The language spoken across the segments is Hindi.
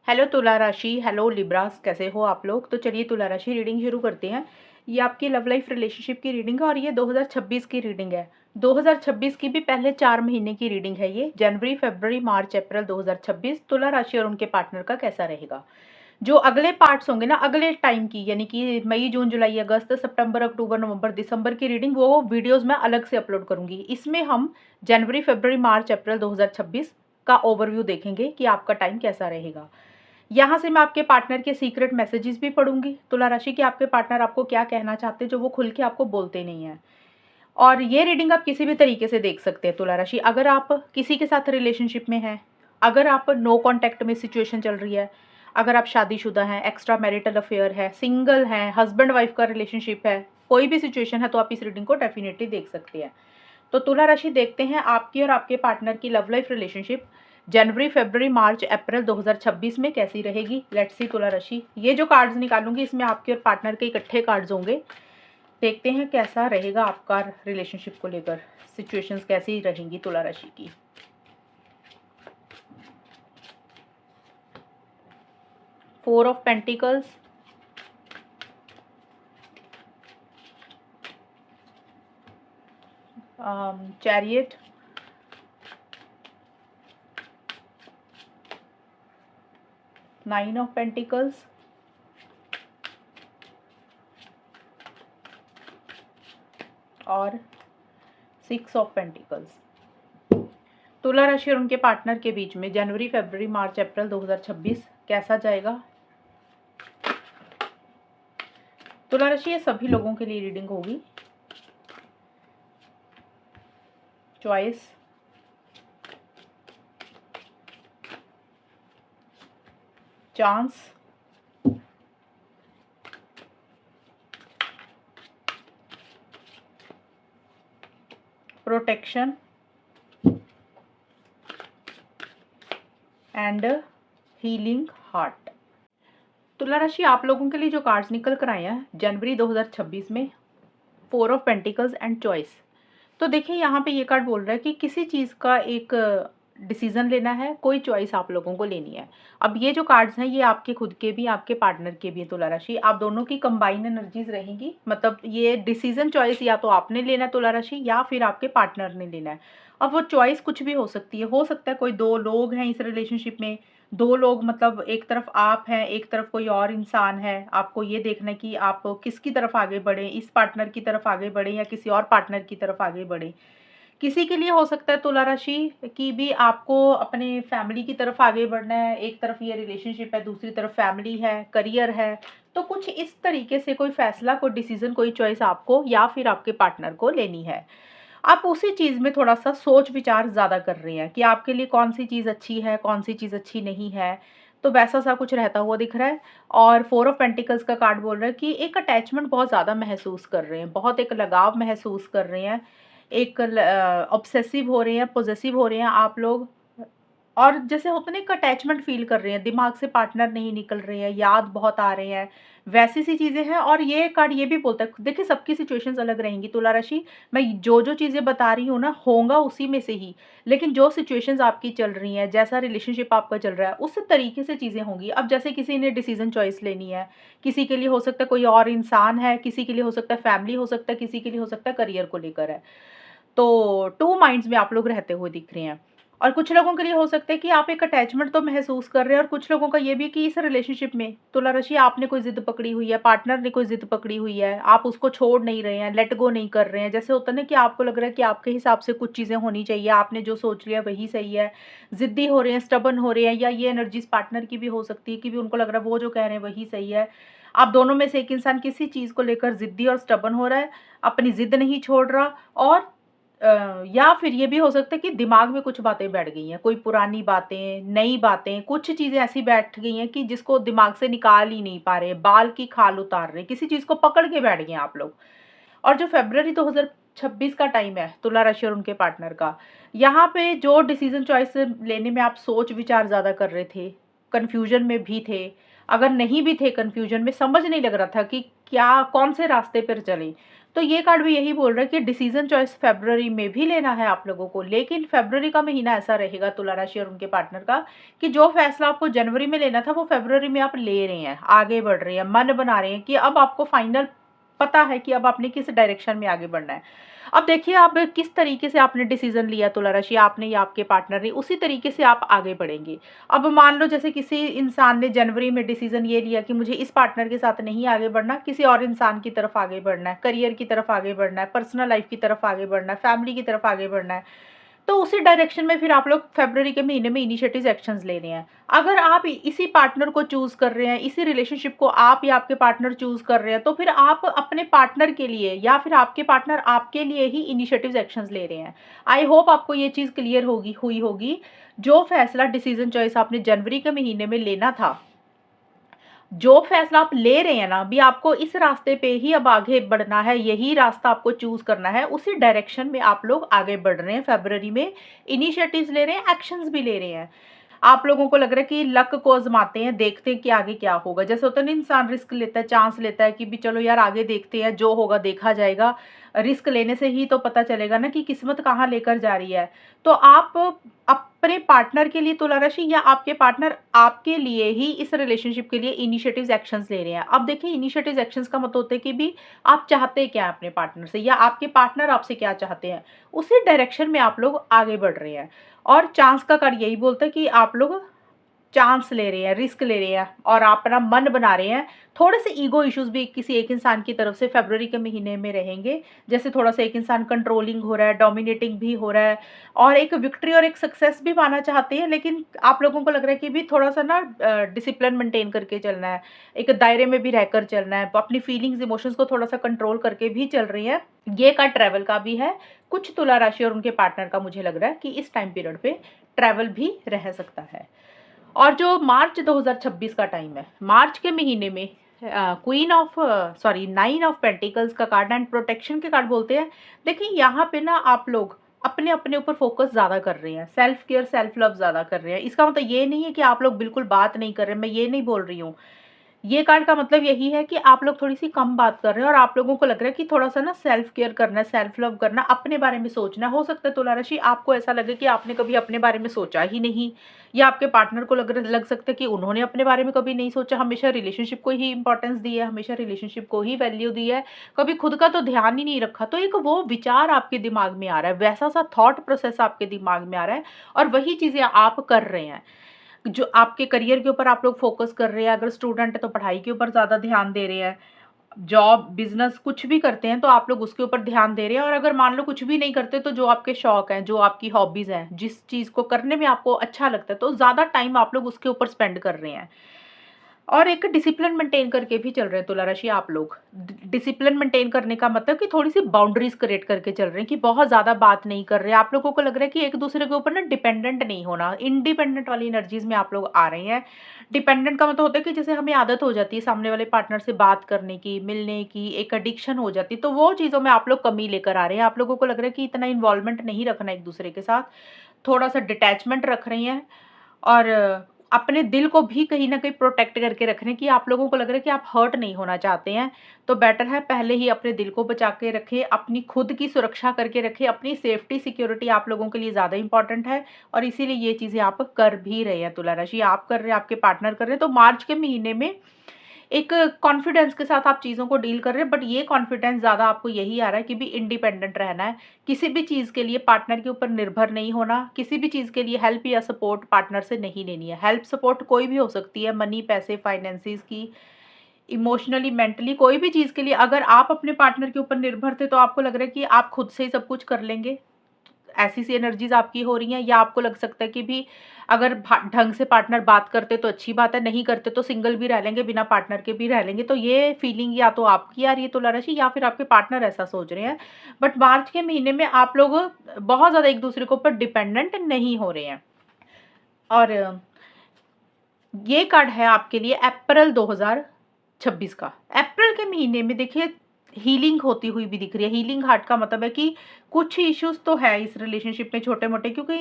हेलो तुला राशि, हेलो लिब्रास, कैसे हो आप लोग। तो चलिए तुला राशि रीडिंग शुरू करते हैं। ये आपकी लव लाइफ रिलेशनशिप की रीडिंग है और ये 2026 की रीडिंग है। 2026 की भी पहले 4 महीने की रीडिंग है। ये जनवरी, फरवरी, मार्च, अप्रैल 2026 तुला राशि और उनके पार्टनर का कैसा रहेगा। जो अगले पार्ट्स होंगे ना अगले टाइम की, यानी कि मई, जून, जुलाई, अगस्त, सितंबर, अक्टूबर, नवंबर, दिसंबर की रीडिंग, वो वीडियोस मैं अलग से अपलोड करूंगी। इसमें हम जनवरी, फरवरी, मार्च, अप्रैल 2026 का ओवरव्यू देखेंगे कि आपका टाइम कैसा रहेगा। यहाँ से मैं आपके पार्टनर के सीक्रेट मैसेजेस भी पढ़ूंगी तुला राशि कि आपके पार्टनर आपको क्या कहना चाहते हैं जो वो खुल के आपको बोलते नहीं है। और ये रीडिंग आप किसी भी तरीके से देख सकते हैं तुला राशि। अगर आप किसी के साथ रिलेशनशिप में हैं, अगर आप नो कांटेक्ट में सिचुएशन चल रही है, अगर आप शादीशुदा हैं, एक्स्ट्रा मैरिटल अफेयर है, सिंगल हैं, हस्बैंड वाइफ का रिलेशनशिप है, कोई भी सिचुएशन है, तो आप इस रीडिंग को डेफिनेटली देख सकते हैं। तो तुला राशि देखते हैं आपकी और आपके पार्टनर की लव लाइफ रिलेशनशिप जनवरी, फरवरी, मार्च, अप्रैल 2026 में कैसी रहेगी। लेट्स सी तुला राशि। ये जो कार्ड्स निकालूंगी इसमें आपके और पार्टनर के इकट्ठे कार्ड्स होंगे। देखते हैं कैसा रहेगा आपका रिलेशनशिप को लेकर, सिचुएशंस कैसी रहेंगी तुला राशि की। Four of pentacles, chariot, nine of pentacles, और सिक्स ऑफ पेंटिकल्स। तुला राशि और उनके पार्टनर के बीच में जनवरी, फरवरी, मार्च, अप्रैल 2026 कैसा जाएगा। तुला राशि ये सभी लोगों के लिए रीडिंग होगी। Choice, chance, protection and healing heart. तुला राशि आप लोगों के लिए जो कार्ड्स निकल कर आए हैं जनवरी 2026 में, four of pentacles and choice. तो देखिए यहाँ पे ये कार्ड बोल रहा है कि किसी चीज़ का एक डिसीजन लेना है, कोई चॉइस आप लोगों को लेनी है। अब ये जो कार्ड्स हैं ये आपके खुद के भी, आपके पार्टनर के भी हैं तुला राशि। आप दोनों की कंबाइन एनर्जीज रहेंगी। मतलब ये डिसीजन चॉइस या तो आपने लेना है तुला राशि, या फिर आपके पार्टनर ने लेना है। अब वो चॉइस कुछ भी हो सकती है। हो सकता है कोई दो लोग हैं इस रिलेशनशिप में, दो लोग, मतलब एक तरफ आप हैं, एक तरफ कोई और इंसान है। आपको ये देखना है कि आप किसकी तरफ आगे बढ़ें, इस पार्टनर की तरफ आगे बढ़ें या किसी और पार्टनर की तरफ आगे बढ़ें। किसी के लिए हो सकता है तुला राशि कि भी आपको अपने फैमिली की तरफ आगे बढ़ना है। एक तरफ ये रिलेशनशिप है, दूसरी तरफ फैमिली है, करियर है। तो कुछ इस तरीके से कोई फैसला, कोई डिसीजन, कोई चॉइस आपको या फिर आपके पार्टनर को लेनी है। आप उसी चीज़ में थोड़ा सा सोच विचार ज़्यादा कर रहे हैं कि आपके लिए कौन सी चीज़ अच्छी है, कौन सी चीज़ अच्छी नहीं है। तो वैसा सा कुछ रहता हुआ दिख रहा है। और फोर ऑफ पेंटिकल्स का कार्ड बोल रहा है कि एक अटैचमेंट बहुत ज़्यादा महसूस कर रहे हैं, बहुत एक लगाव महसूस कर रहे हैं, एक ऑब्सेसिव हो रहे हैं, पॉसेसिव हो रहे हैं आप लोग। और जैसे होता है ना, एक अटैचमेंट फील कर रहे हैं, दिमाग से पार्टनर नहीं निकल रहे हैं, याद बहुत आ रहे हैं, वैसी सी चीज़ें हैं। और ये कार्ड ये भी बोलता है, देखिए सबकी सिचुएशंस अलग रहेंगी तुला राशि। मैं जो जो चीज़ें बता रही हूँ ना होगा उसी में से ही, लेकिन जो सिचुएशंस आपकी चल रही हैं, जैसा रिलेशनशिप आपका चल रहा है उस तरीके से चीज़ें होंगी। अब जैसे किसी ने डिसीजन चॉइस लेनी है, किसी के लिए हो सकता है कोई और इंसान है, किसी के लिए हो सकता है फैमिली, हो सकता है किसी के लिए हो सकता है करियर को लेकर है। तो टू माइंड्स में आप लोग रहते हुए दिख रहे हैं। और कुछ लोगों के लिए हो सकता है कि आप एक अटैचमेंट तो महसूस कर रहे हैं, और कुछ लोगों का ये भी कि इस रिलेशनशिप में तुला राशि आपने कोई जिद पकड़ी हुई है, पार्टनर ने कोई जिद पकड़ी हुई है, आप उसको छोड़ नहीं रहे हैं, लेट गो नहीं कर रहे हैं। जैसे होता है ना कि आपको लग रहा है कि आपके हिसाब से कुछ चीज़ें होनी चाहिए, आपने जो सोच लिया वही सही है, जिद्दी हो रहे हैं, स्टबन हो रहे हैं। या ये एनर्जीज पार्टनर की भी हो सकती है कि भी उनको लग रहा है वो जो कह रहे हैं वही सही है। आप दोनों में से एक इंसान किसी चीज़ को लेकर जिद्दी और स्टबन हो रहा है, अपनी जिद नहीं छोड़ रहा। और या फिर ये भी हो सकता है कि दिमाग में कुछ बातें बैठ गई हैं, कोई पुरानी बातें, नई बातें, कुछ चीज़ें ऐसी बैठ गई हैं कि जिसको दिमाग से निकाल ही नहीं पा रहे, बाल की खाल उतार रहे, किसी चीज़ को पकड़ के बैठ गए हैं आप लोग। और जो फरवरी 2026 का टाइम है तुला राशि और उनके पार्टनर का, यहाँ पे जो डिसीजन चॉइस लेने में आप सोच विचार ज़्यादा कर रहे थे, कन्फ्यूजन में भी थे, अगर नहीं भी थे कन्फ्यूजन में, समझ नहीं लग रहा था कि क्या कौन से रास्ते पर चलें, तो ये कार्ड भी यही बोल रहा है कि डिसीजन चॉइस फरवरी में भी लेना है आप लोगों को। लेकिन फरवरी का महीना ऐसा रहेगा तुला राशि और उनके पार्टनर का कि जो फैसला आपको जनवरी में लेना था वो फरवरी में आप ले रहे हैं, आगे बढ़ रहे हैं, मन बना रहे हैं कि अब आपको फाइनल पता है कि अब आपने किस डायरेक्शन में आगे बढ़ना है। अब देखिए आप किस तरीके से आपने डिसीजन लिया तुला राशि, आपने या आपके पार्टनर ने, उसी तरीके से आप आगे बढ़ेंगे। अब मान लो जैसे किसी इंसान ने जनवरी में डिसीजन ये लिया कि मुझे इस पार्टनर के साथ नहीं आगे बढ़ना, किसी और इंसान की तरफ आगे बढ़ना है, करियर की तरफ आगे बढ़ना है, पर्सनल लाइफ की तरफ आगे बढ़ना है, फैमिली की तरफ आगे बढ़ना है, तो उसी डायरेक्शन में फिर आप लोग फरवरी के महीने में इनिशिएटिव एक्शंस ले रहे हैं। अगर आप इसी पार्टनर को चूज कर रहे हैं, इसी रिलेशनशिप को आप या आपके पार्टनर चूज कर रहे हैं, तो फिर आप अपने पार्टनर के लिए या फिर आपके पार्टनर आपके लिए ही इनिशिएटिव एक्शंस ले रहे हैं। आई होप आपको ये चीज़ क्लियर हुई होगी। जो फैसला डिसीजन चॉइस आपने जनवरी के महीने में लेना था, जो फैसला आप ले रहे हैं ना, अभी आपको इस रास्ते पे ही अब आगे बढ़ना है, यही रास्ता आपको चूज करना है, उसी डायरेक्शन में आप लोग आगे बढ़ रहे हैं। फरवरी में इनिशिएटिव्स ले रहे हैं, एक्शंस भी ले रहे हैं। आप लोगों को लग रहा है कि लक को आजमाते हैं, देखते हैं कि आगे क्या होगा। जैसे होता है ना, इंसान रिस्क लेता है, चांस लेता है कि भी चलो यार आगे देखते हैं, जो होगा देखा जाएगा। रिस्क लेने से ही तो पता चलेगा ना कि किस्मत कहाँ लेकर जा रही है। तो आप अपने पार्टनर के लिए तुला राशि या आपके पार्टनर आपके लिए ही इस रिलेशनशिप के लिए इनिशिएटिव्स एक्शंस ले रहे हैं। अब देखिए इनिशिएटिव्स एक्शंस का मतलब होता है कि भी आप चाहते क्या हैं अपने पार्टनर से, या आपके पार्टनर आपसे क्या चाहते हैं, उसी डायरेक्शन में आप लोग आगे बढ़ रहे हैं। और चांस का कार्ड यही बोलता है कि आप लोग चांस ले रहे हैं, रिस्क ले रहे हैं और आप अपना मन बना रहे हैं। थोड़े से ईगो इश्यूज भी किसी एक इंसान की तरफ से फरवरी के महीने में रहेंगे। जैसे थोड़ा सा एक इंसान कंट्रोलिंग हो रहा है, डोमिनेटिंग भी हो रहा है, और एक विक्ट्री और एक सक्सेस भी पाना चाहते हैं। लेकिन आप लोगों को लग रहा है कि भी थोड़ा सा ना डिसिप्लिन मेंटेन करके चलना है, एक दायरे में भी रहकर चलना है, अपनी फीलिंग्स इमोशंस को थोड़ा सा कंट्रोल करके भी चल रही है। ये का ट्रैवल का भी है। कुछ तुला राशि और उनके पार्टनर का मुझे लग रहा है कि इस टाइम पीरियड पे ट्रैवल भी रह सकता है। और जो मार्च 2026 का टाइम है, मार्च के महीने में नाइन ऑफ पेंटिकल्स का कार्ड एंड प्रोटेक्शन के कार्ड बोलते हैं। देखिए यहाँ पे ना आप लोग अपने अपने ऊपर फोकस ज़्यादा कर रहे हैं, सेल्फ केयर सेल्फ लव ज़्यादा कर रहे हैं। इसका मतलब ये नहीं है कि आप लोग बिल्कुल बात नहीं कर रहे, मैं ये नहीं बोल रही हूँ। ये कार्ड का मतलब यही है कि आप लोग थोड़ी सी कम बात कर रहे हैं और आप लोगों को लग रहा है कि थोड़ा सा ना सेल्फ केयर करना है, सेल्फ लव करना, अपने बारे में सोचना। हो सकता है तुला राशि आपको ऐसा लगे कि आपने कभी अपने बारे में सोचा ही नहीं, या आपके पार्टनर को लग सकता है कि उन्होंने अपने बारे में कभी नहीं सोचा, हमेशा रिलेशनशिप को ही इंपॉर्टेंस दी है, हमेशा रिलेशनशिप को ही वैल्यू दी है, कभी खुद का तो ध्यान ही नहीं रखा। तो एक वो विचार आपके दिमाग में आ रहा है, वैसा सा थॉट प्रोसेस आपके दिमाग में आ रहा है, और वही चीज़ें आप कर रहे हैं। जो आपके करियर के ऊपर आप लोग फोकस कर रहे हैं, अगर स्टूडेंट है तो पढ़ाई के ऊपर ज़्यादा ध्यान दे रहे हैं, जॉब बिजनेस कुछ भी करते हैं तो आप लोग उसके ऊपर ध्यान दे रहे हैं। और अगर मान लो कुछ भी नहीं करते तो जो आपके शौक हैं, जो आपकी हॉबीज़ हैं, जिस चीज़ को करने में आपको अच्छा लगता है, तो ज़्यादा टाइम आप लोग उसके ऊपर स्पेंड कर रहे हैं। और एक डिसिप्लिन मेंटेन करके भी चल रहे हैं तुला राशि आप लोग। डिसिप्लिन मेंटेन करने का मतलब कि थोड़ी सी बाउंड्रीज क्रिएट करके चल रहे हैं, कि बहुत ज़्यादा बात नहीं कर रहे हैं। आप लोगों को लग रहा है कि एक दूसरे के ऊपर ना डिपेंडेंट नहीं होना, इंडिपेंडेंट वाली एनर्जीज में आप लोग आ रहे हैं। डिपेंडेंट का मतलब होता है कि जैसे हमें आदत हो जाती है सामने वाले पार्टनर से बात करने की, मिलने की, एक एडिक्शन हो जाती है, तो वो चीज़ों में आप लोग कमी लेकर आ रहे हैं। आप लोगों को लग रहा है कि इतना इन्वॉल्वमेंट नहीं रखना एक दूसरे के साथ, थोड़ा सा डिटैचमेंट रख रही हैं। और अपने दिल को भी कहीं न कहीं प्रोटेक्ट करके रख रहे हैं, कि आप लोगों को लग रहा है कि आप हर्ट नहीं होना चाहते हैं। तो बेटर है पहले ही अपने दिल को बचा के रखें, अपनी खुद की सुरक्षा करके रखें, अपनी सेफ्टी सिक्योरिटी आप लोगों के लिए ज़्यादा इंपॉर्टेंट है। और इसीलिए ये चीज़ें आप कर भी रहे हैं तुला राशि, आप कर रहे हैं, आपके पार्टनर कर रहे हैं। तो मार्च के महीने में एक कॉन्फिडेंस के साथ आप चीज़ों को डील कर रहे हैं, बट ये कॉन्फिडेंस ज़्यादा आपको यही आ रहा है कि भी इंडिपेंडेंट रहना है, किसी भी चीज़ के लिए पार्टनर के ऊपर निर्भर नहीं होना, किसी भी चीज़ के लिए हेल्प या सपोर्ट पार्टनर से नहीं लेनी है। हेल्प सपोर्ट कोई भी हो सकती है, मनी, पैसे, फाइनेंसिस की, इमोशनली, मेंटली, कोई भी चीज़ के लिए। अगर आप अपने पार्टनर के ऊपर निर्भर थे तो आपको लग रहा है कि आप खुद से ही सब कुछ कर लेंगे, ऐसी सी एनर्जीज आपकी हो रही हैं। या आपको लग सकता है कि भी अगर ढंग से पार्टनर बात करते तो अच्छी बात है, नहीं करते तो सिंगल भी रह लेंगे, बिना पार्टनर के भी रह लेंगे। तो ये फीलिंग या तो आपकी आ रही है तुला राशि, या फिर आपके पार्टनर ऐसा सोच रहे हैं। बट मार्च के महीने में आप लोग बहुत ज़्यादा एक दूसरे के ऊपर डिपेंडेंट नहीं हो रहे हैं। और ये कार्ड है आपके लिए अप्रैल 2026 का। अप्रैल के महीने में देखिए हीलिंग होती हुई भी दिख रही है। हीलिंग हार्ट का मतलब है कि कुछ इश्यूज तो है इस रिलेशनशिप में छोटे मोटे, क्योंकि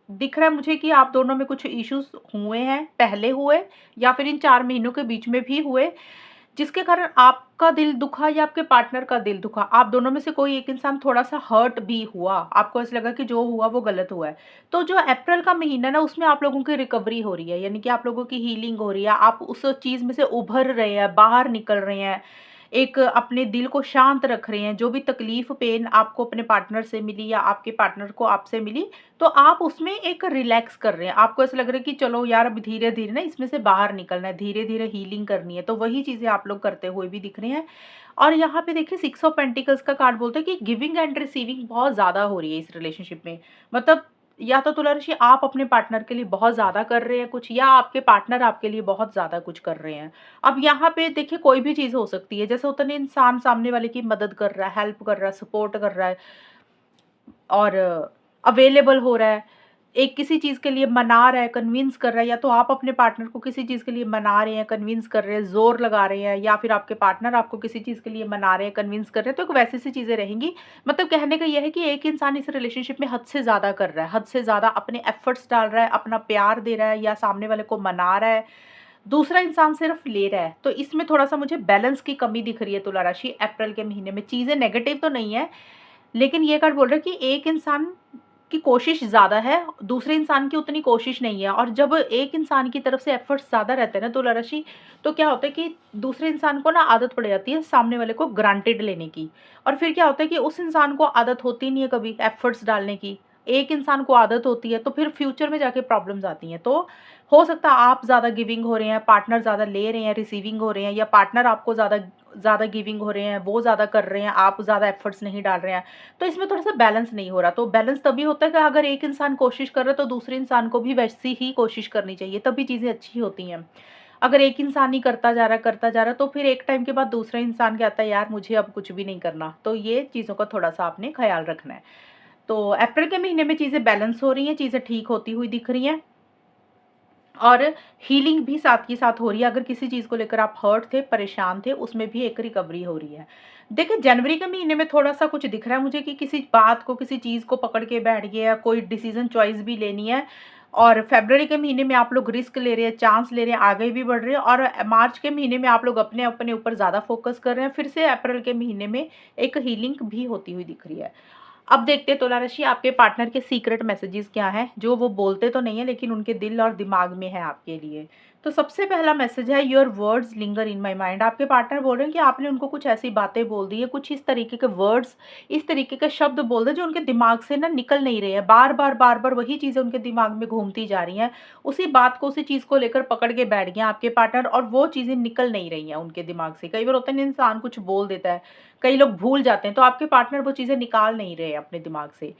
दिख रहा है मुझे कि आप दोनों में कुछ इश्यूज हुए हैं, पहले हुए या फिर इन 4 महीनों के बीच में भी हुए, जिसके कारण आपका दिल दुखा या आपके पार्टनर का दिल दुखा। आप दोनों में से कोई एक इंसान थोड़ा-सा हर्ट भी हुआ। आपको ऐसा लगा कि जो हुआ वो गलत हुआ है। तो जो अप्रैल का महीना है ना, उसमें आप लोगों की रिकवरी हो रही है, यानी कि आप लोगों की हीलिंग हो रही है। आप उस चीज़ में से उभर रहे हैं, बाहर निकल रहे हैं। एक अपने दिल को शांत रख रहे हैं। जो भी तकलीफ, पेन आपको अपने पार्टनर से मिली या आपके पार्टनर को आपसे मिली, तो आप उसमें एक रिलैक्स कर रहे हैं। आपको ऐसा लग रहा है कि चलो यार, अब धीरे-धीरे ना इसमें से बाहर निकलना है, धीरे-धीरे हीलिंग करनी है। तो वही चीज़ें आप लोग करते हुए भी दिख रहे हैं। और यहाँ पे देखिए 6 ऑफ पेंटिकल्स का कार्ड बोलता है कि गिविंग एंड रिसीविंग बहुत ज़्यादा हो रही है इस रिलेशनशिप में। मतलब या तो तुला राशि आप अपने पार्टनर के लिए बहुत ज़्यादा कर रहे हैं कुछ, या आपके पार्टनर आपके लिए बहुत ज़्यादा कुछ कर रहे हैं। अब यहाँ पे देखिए कोई भी चीज़ हो सकती है। जैसे होता है ना, इंसान सामने वाले की मदद कर रहा है, हेल्प कर रहा है, सपोर्ट कर रहा है और अवेलेबल हो रहा है। एक किसी चीज़ के लिए मना रहा है, कन्विंस कर रहा है, या तो आप अपने पार्टनर को किसी चीज़ के लिए मना रहे हैं, कन्विंस कर रहे हैं, ज़ोर लगा रहे हैं, या फिर आपके पार्टनर आपको किसी चीज़ के लिए मना रहे हैं, कन्विंस कर रहे हैं, तो एक वैसी-सी चीज़ें रहेंगी। मतलब कहने का ये है कि एक इंसान इस रिलेशनशिप में हद से ज़्यादा कर रहा है, हद से ज़्यादा अपने एफर्ट्स डाल रहा है, अपना प्यार दे रहा है या सामने वाले को मना रहा है। दूसरा इंसान सिर्फ ले रहा है। तो इसमें थोड़ा-सा मुझे बैलेंस की कमी दिख रही है तुला राशि अप्रैल के महीने में। चीज़ें नेगेटिव तो नहीं है, लेकिन ये कार्ड बोल रहा है कि एक इंसान की कोशिश ज़्यादा है, दूसरे इंसान की उतनी कोशिश नहीं है। और जब एक इंसान की तरफ से एफर्ट्स ज़्यादा रहते हैं ना तुला राशि, तो क्या होता है कि दूसरे इंसान को ना आदत पड़ जाती है सामने वाले को ग्रांटेड लेने की। और फिर क्या होता है कि उस इंसान को आदत होती नहीं है कभी एफर्ट्स डालने की। एक इंसान को आदत होती है, तो फिर फ्यूचर में जाके प्रॉब्लम्स आती हैं। तो हो सकता है आप ज़्यादा गिविंग हो रहे हैं, पार्टनर ज़्यादा ले रहे हैं, रिसीविंग हो रहे हैं, या पार्टनर आपको ज़्यादा ज़्यादा गिविंग हो रहे हैं, वो ज़्यादा कर रहे हैं, आप ज़्यादा एफर्ट्स नहीं डाल रहे हैं। तो इसमें थोड़ा-सा बैलेंस नहीं हो रहा। तो बैलेंस तभी होता है कि अगर एक इंसान कोशिश कर रहा है, तो दूसरे इंसान को भी वैसी ही कोशिश करनी चाहिए, तभी चीज़ें अच्छी होती हैं। अगर एक इंसान ही करता जा रहा है, तो फिर एक टाइम के बाद दूसरा इंसान कहता है, यार मुझे अब कुछ भी नहीं करना। तो ये चीज़ों का थोड़ा-सा आपने ख़्याल रखना है। तो अप्रैल के महीने में चीज़ें बैलेंस हो रही हैं, चीज़ें ठीक होती हुई दिख रही हैं। और हीलिंग भी साथ ही साथ हो रही है। अगर किसी चीज़ को लेकर आप हर्ट थे, परेशान थे, उसमें भी एक रिकवरी हो रही है। देखिए जनवरी के महीने में थोड़ा-सा कुछ दिख रहा है मुझे कि किसी बात को, किसी चीज़ को पकड़ के बैठ गए, या कोई डिसीज़न चॉइस भी लेनी है। और फरवरी के महीने में आप लोग रिस्क ले रहे हैं, चांस ले रहे हैं, आगे भी बढ़ रहे हैं। और मार्च के महीने में आप लोग अपने ऊपर ज़्यादा फोकस कर रहे हैं। फिर से अप्रैल के महीने में एक हीलिंग भी होती हुई दिख रही है। अब देखते हैं तुला राशि आपके पार्टनर के सीक्रेट मैसेजेस क्या हैं, जो वो बोलते तो नहीं है लेकिन उनके दिल और दिमाग में है आपके लिए। तो सबसे पहला मैसेज है, your words linger in my mind. आपके पार्टनर बोल रहे हैं कि आपने उनको कुछ ऐसी बातें बोल दी है, कुछ इस तरीके के वर्ड्स, इस तरीके के शब्द बोल दे जो उनके दिमाग से ना निकल नहीं रहे हैं। बार बार वही चीज़ें उनके दिमाग में घूमती जा रही हैं। उसी बात को, उसी चीज़ को लेकर पकड़ के बैठ गए हैं आपके पार्टनर, और वो चीज़ें निकल नहीं रही हैं उनके दिमाग से। कई बार होता है ना, इंसान कुछ बोल देता है, कई लोग भूल जाते हैं, तो आपके पार्टनर वो चीज़ें निकाल नहीं रहे अपने दिमाग से।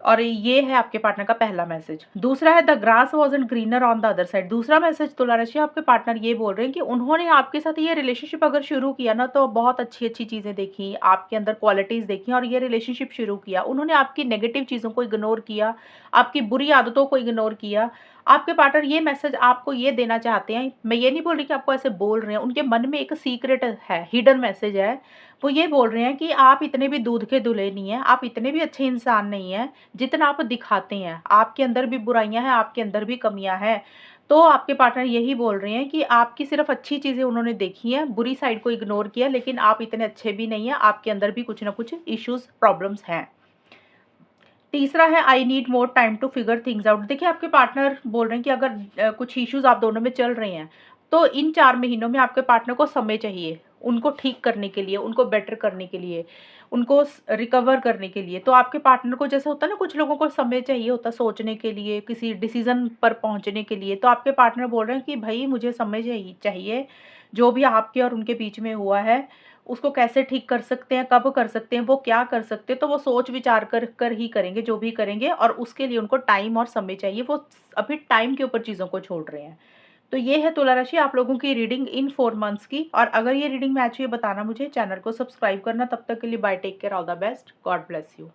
और ये है आपके पार्टनर का पहला मैसेज। दूसरा है, the grass wasn't greener on the other side. दूसरा मैसेज तुला राशि आपके पार्टनर ये बोल रहे हैं कि उन्होंने आपके साथ ये रिलेशनशिप अगर शुरू किया ना, तो बहुत अच्छी-अच्छी चीज़ें देखी, आपके अंदर क्वालिटीज़ देखी और ये रिलेशनशिप शुरू किया। उन्होंने आपकी नेगेटिव चीज़ों को इग्नोर किया, आपकी बुरी आदतों को इग्नोर किया। आपके पार्टनर ये मैसेज आपको ये देना चाहते हैं, मैं ये नहीं बोल रही कि आपको ऐसे बोल रहे हैं, उनके मन में एक सीक्रेट है, हिडन मैसेज है। वो ये बोल रहे हैं कि आप इतने भी दूध के धुले नहीं हैं, आप इतने भी अच्छे इंसान नहीं हैं, जितना आप दिखाते हैं। आपके अंदर भी बुराइयाँ हैं, आपके अंदर भी कमियाँ हैं। तो आपके पार्टनर यही बोल रहे हैं कि आपकी सिर्फ़ अच्छी चीज़ें उन्होंने देखी हैं, बुरी साइड को इग्नोर किया, लेकिन आप इतने अच्छे भी नहीं हैं, आपके अंदर भी कुछ ना कुछ इश्यूज़, प्रॉब्लम्स हैं। तीसरा है, I need more time to figure things out. देखिए आपके पार्टनर बोल रहे हैं कि अगर कुछ इश्यूज़ आप दोनों में चल रहे हैं, तो इन 4 महीनों में आपके पार्टनर को समय चाहिए, उनको ठीक करने के लिए, उनको बेटर करने के लिए, उनको रिकवर करने के लिए। तो आपके पार्टनर को, जैसे होता है ना, कुछ लोगों को समय चाहिए होता है सोचने के लिए, किसी डिसीज़न पर पहुँचने के लिए। तो आपके पार्टनर बोल रहे हैं कि भई मुझे समय चाहिए, जो भी आपके और उनके बीच में हुआ है, उसको कैसे ठीक कर सकते हैं, कब कर सकते हैं, वो क्या कर सकते हैं, तो वो सोच विचार कर ही करेंगे, जो भी करेंगे, और उसके लिए उनको टाइम और समय चाहिए। वो अभी टाइम के ऊपर चीज़ों को छोड़ रहे हैं। तो ये है तुला राशि आप लोगों की रीडिंग इन 4 मंथ्स की। और अगर ये रीडिंग मैच हुई, बताना मुझे, चैनल को सब्सक्राइब करना। तब तक के लिए bye, take care, all the best, God bless you.